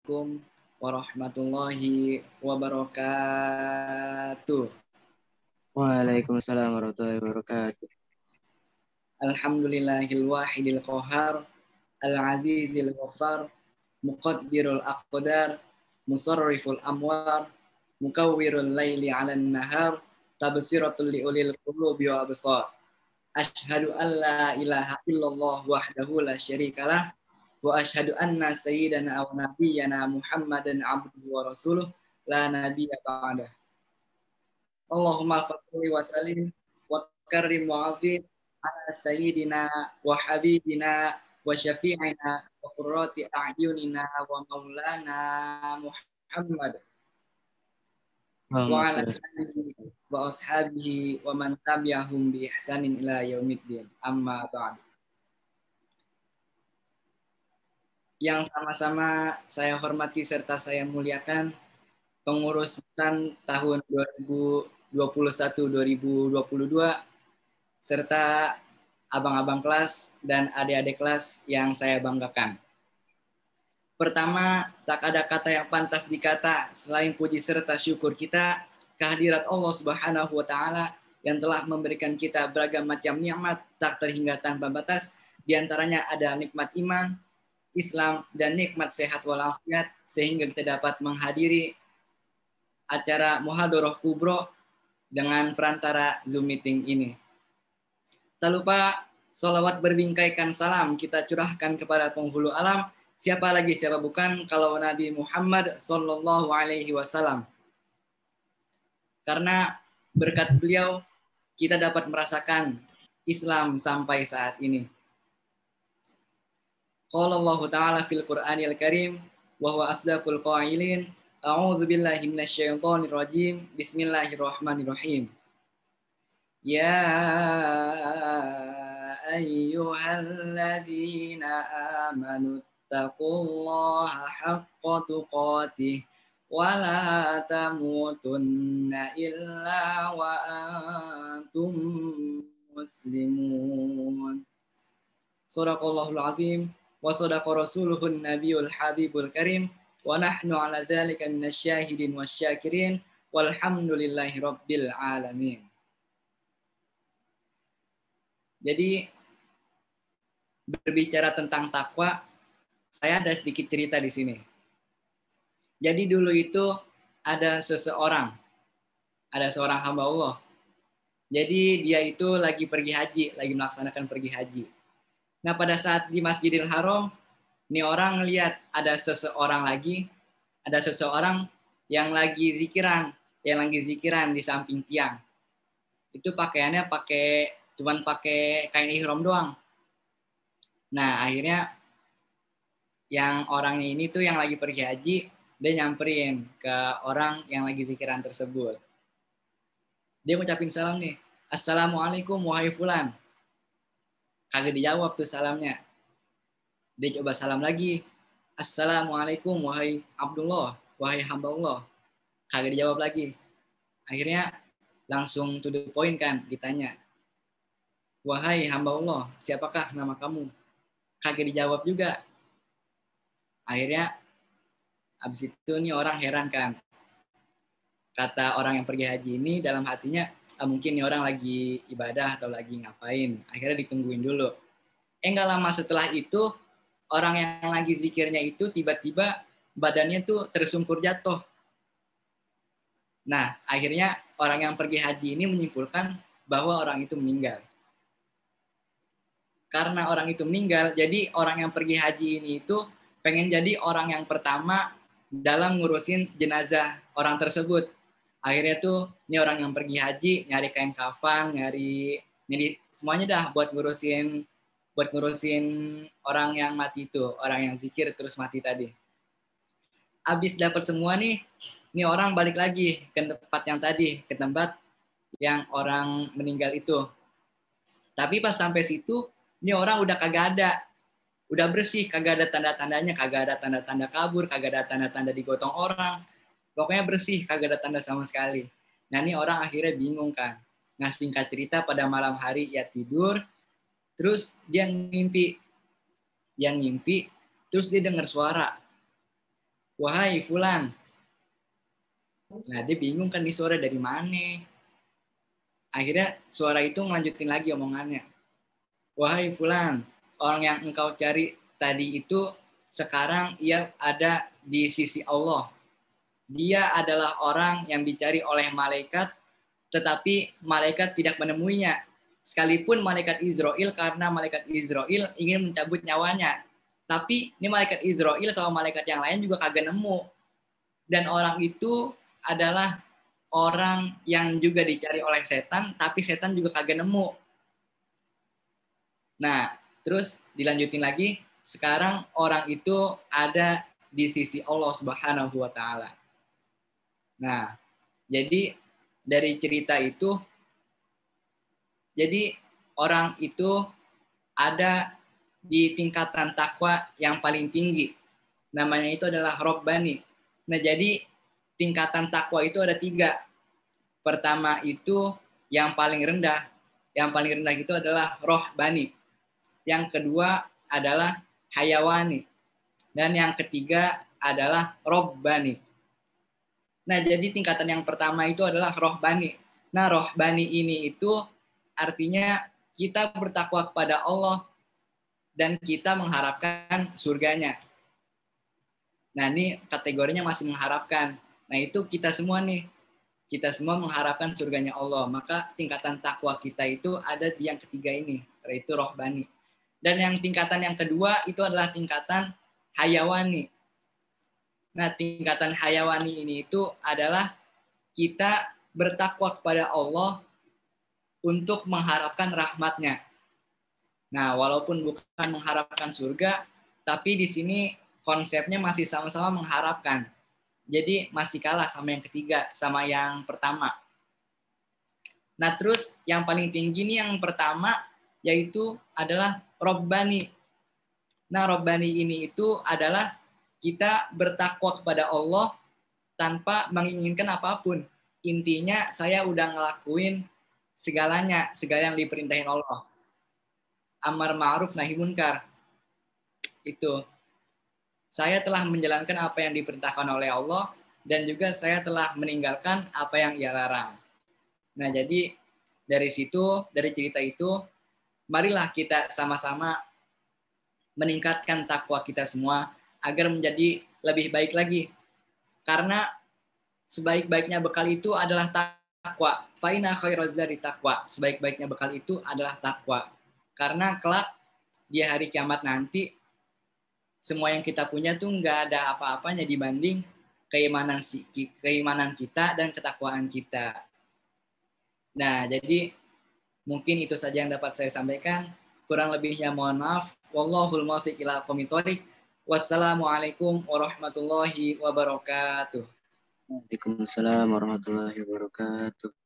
Assalamualaikum warahmatullahi wabarakatuh. Waalaikumsalam warahmatullahi wabarakatuh. Alhamdulillahil wahidil qahar, al-azizil ghaffar, muqaddirul aqdar, musarriful amwar, mukawwirul laili 'alan nahar, tabsiratul liulil qulubi wa absar. Asyhadu an la ilaha illallah wahdahu la syarikalah wa asyhadu anna sayyidana wa nabiyyana Muhammadan abduhu wa rasuluh la nabiyya ba'dah. Allahumma shalli wa sallim wa karrim wa azim ala sayyidina wa habibina wa syafi'ina wa qurrati a'yunina wa maulana Muhammad wa ala alihi wa ashabihi wa man tabi'ahum bi ihsanin ila yaumiddin. Amma ba'd. Yang sama-sama saya hormati serta saya muliakan pengurus BESAN tahun 2021-2022 serta abang-abang kelas dan adik-adik kelas yang saya banggakan. Pertama, tak ada kata yang pantas dikata selain puji serta syukur kita kehadirat Allah Subhanahu wa taala yang telah memberikan kita beragam macam nikmat tak terhingga tanpa batas. Di antaranya ada nikmat iman, Islam, dan nikmat sehat walafiat sehingga kita dapat menghadiri acara Muhadharah Kubro dengan perantara Zoom meeting ini. Tak lupa sholawat berbingkaikan salam kita curahkan kepada penghulu alam. Siapa lagi siapa bukan kalau Nabi Muhammad Sallallahu Alaihi Wasallam. Karena berkat beliau kita dapat merasakan Islam sampai saat ini. Qala Allah Ta'ala fil Qur'anil Karim wa huwa asdaqul qailin. A'udzu billahi minasyaitonir rajim. Bismillahirrahmanirrahim. Ya ayyuhalladzina amanu taqullaha haqqa tuqatih wa la tamutunna illa wa antum muslimun. Shadaqallahul azim wa shadaqa rasuluhun nabiyul habibul karim wa nahnu ala dzalika minasyahidin wasyakirin walhamdulillahi rabbil alamin. Jadi berbicara tentang takwa, saya ada sedikit cerita di sini. Jadi dulu itu ada seorang hamba Allah. Jadi dia itu lagi pergi haji, lagi melaksanakan pergi haji. Nah pada saat di Masjidil Haram, ini orang lihat ada seseorang yang lagi zikiran di samping tiang. Itu pakaiannya cuman pakai kain ihram doang. Nah akhirnya yang orangnya ini tuh yang lagi pergi haji, dia nyamperin ke orang yang lagi zikiran tersebut. Dia ngucapin salam nih, Assalamualaikum wahai fulan. Kagak dijawab tuh salamnya. Dia coba salam lagi, Assalamualaikum wahai Abdullah, wahai hamba Allah. Kagak dijawab lagi. Akhirnya langsung to the point kan, ditanya, wahai hamba Allah, siapakah nama kamu? Kagak dijawab juga. Akhirnya abis itu nih orang heran kan. Kata orang yang pergi haji ini dalam hatinya, mungkin nih orang lagi ibadah atau lagi ngapain. Akhirnya ditungguin dulu. Nggak lama setelah itu, orang yang lagi zikirnya itu tiba-tiba badannya tuh tersungkur jatuh. Nah, akhirnya orang yang pergi haji ini menyimpulkan bahwa orang itu meninggal. Karena orang itu meninggal, jadi orang yang pergi haji ini itu pengen jadi orang yang pertama dalam ngurusin jenazah orang tersebut. Akhirnya tuh ini orang yang pergi haji nyari kain kafan, nyari semuanya dah buat ngurusin orang yang mati itu, orang yang zikir terus mati tadi. Abis dapat semua nih orang balik lagi ke tempat yang tadi, ke tempat yang orang meninggal itu. Tapi pas sampai situ, ini orang udah kagak ada. Udah bersih, kagak ada tanda-tandanya, kagak ada tanda-tanda kabur, kagak ada tanda-tanda digotong orang. Pokoknya bersih, kagak ada tanda sama sekali. Nah ini orang akhirnya bingung kan. Nah singkat cerita pada malam hari ia tidur, terus dia ngimpi, terus dia dengar suara. wahai fulan. Nah, dia bingung kan di suara dari mana. Akhirnya suara itu ngelanjutin lagi omongannya. Wahai fulan, orang yang engkau cari tadi itu sekarang ia ada di sisi Allah. Dia adalah orang yang dicari oleh malaikat, tetapi malaikat tidak menemuinya. Sekalipun malaikat Israel, karena malaikat Israel ingin mencabut nyawanya. Tapi ini malaikat Israel sama malaikat yang lain juga kagak nemu. Dan orang itu adalah orang yang juga dicari oleh setan, tapi setan juga kagak nemu. Nah, terus dilanjutin lagi, sekarang orang itu ada di sisi Allah Subhanahu wa taala. Nah, jadi dari cerita itu, jadi orang itu ada di tingkatan takwa yang paling tinggi. Namanya itu adalah Robbani. Nah, jadi tingkatan takwa itu ada 3. Pertama itu yang paling rendah. Yang paling rendah itu adalah Rohbani. Yang kedua adalah Hayawani. Dan yang ketiga adalah Robbani. Nah, jadi tingkatan yang pertama itu adalah Rohbani. Nah, Rohbani ini itu artinya kita bertakwa kepada Allah dan kita mengharapkan surganya. Nah, ini kategorinya masih mengharapkan. Nah, itu kita semua nih. Kita semua mengharapkan surganya Allah. Maka tingkatan takwa kita itu ada di yang ketiga ini, yaitu Rohbani. Dan yang tingkatan yang kedua itu adalah tingkatan Hayawani. Nah, tingkatan Hayawani ini itu adalah kita bertakwa kepada Allah untuk mengharapkan rahmatnya. Nah, walaupun bukan mengharapkan surga, tapi di sini konsepnya masih sama-sama mengharapkan. Jadi masih kalah sama yang ketiga, sama yang pertama. Nah, terus yang paling tinggi nih yang pertama, yaitu adalah Robbani. Nah, Robbani ini itu adalah kita bertakwa kepada Allah tanpa menginginkan apapun. Intinya saya udah ngelakuin segalanya, segala yang diperintahin Allah. Amar ma'ruf nahi munkar. Itu. Saya telah menjalankan apa yang diperintahkan oleh Allah dan juga saya telah meninggalkan apa yang Ia larang. Nah, jadi dari situ, dari cerita itu, marilah kita sama-sama meningkatkan takwa kita semua agar menjadi lebih baik lagi. Karena sebaik-baiknya bekal itu adalah takwa. Faina khairaz zadi takwa. Sebaik-baiknya bekal itu adalah takwa. Karena kelak di hari kiamat nanti semua yang kita punya tuh nggak ada apa-apanya dibanding keimanan kita dan ketakwaan kita. Nah, jadi mungkin itu saja yang dapat saya sampaikan. Kurang lebihnya mohon maaf. Wallahul muwaffiq ila aqwamit thoriq. Wassalamualaikum warahmatullahi wabarakatuh. Waalaikumsalam warahmatullahi wabarakatuh.